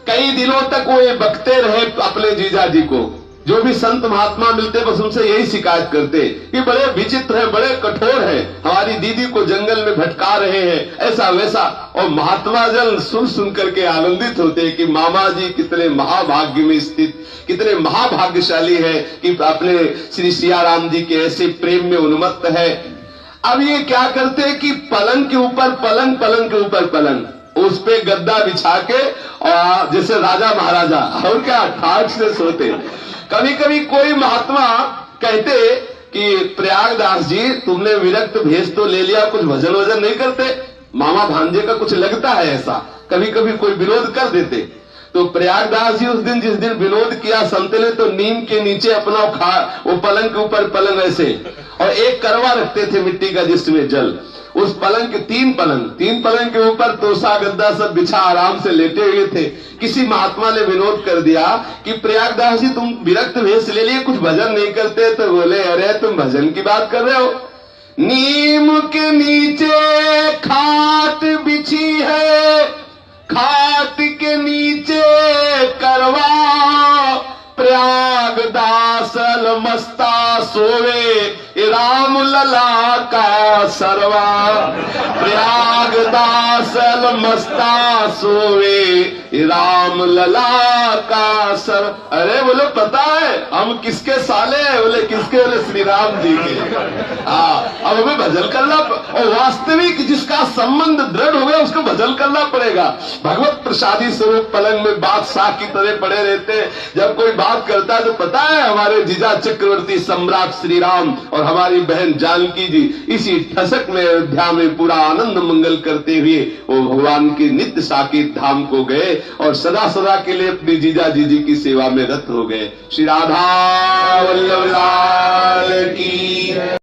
कई दिनों तक वो ये बकते रहे अपने जीजा जी को। जो भी संत महात्मा मिलते बस उनसे यही शिकायत करते कि बड़े विचित्र है, बड़े कठोर है, हमारी दीदी को जंगल में भटका रहे हैं, ऐसा वैसा। और महात्मा जन सुन सुन करके आनंदित होते कि मामा जी कितने महाभाग्य में स्थित, कितने महाभाग्यशाली है कि अपने श्री सियाराम जी के ऐसे प्रेम में उन्मत्त है। अब ये क्या करते कि पलंग के ऊपर पलंग, पलंग के ऊपर पलंग, उस पे गद्दा बिछा के और जैसे राजा महाराजा और क्या ठाठ से सोते। कभी कभी कोई महात्मा कहते कि प्रयागदास जी तुमने विरक्त भेष तो ले लिया, कुछ भजन वजन नहीं करते, मामा भांजे का कुछ लगता है ऐसा। कभी कभी कोई विरोध कर देते। तो प्रयागदास जी उस दिन जिस दिन विनोद किया संत ने, तो नीम के नीचे अपना वो पलंग के ऊपर पलंग ऐसे, और एक करवा रखते थे मिट्टी का जिसमें जल, उस पलंग के तीन पलंग के ऊपर तोसा गद्दा सब बिछा आराम से लेटे हुए थे। किसी महात्मा ने विनोद कर दिया कि प्रयागदास जी तुम विरक्त भेष ले लिए, कुछ भजन नहीं करते? तो बोले अरे तुम भजन की बात कर रहे हो, नीम के नीचे खाट बिछी है, खाट के नीचे करवा, प्रयागदास मस्ता सोवे राम लला का सरवा, प्रयागदास मस्ता सोवे राम लला का सर। अरे बोले पता है हम किसके साले हैं? बोले किसके? बोले श्री राम जी के। अब हमें भजन करना, और वास्तविक जिसका संबंध दृढ़ हो गया उसको भजन करना पड़ेगा। भगवत प्रसादी स्वरूप पलंग में बादशाह की तरह पड़े रहते हैं। जब कोई बात करता है तो पता है हमारे जीजा चक्रवर्ती सम्राट श्री राम और हमारी बहन जानकी जी इसी ठसक में अयोध्या में पूरा आनंद मंगल करते हुए वो भगवान के नित्य साकेत धाम को गए और सदा सदा के लिए अपनी जीजा जी की सेवा में रत हो गए। श्री राधा वल्लभ लाल की।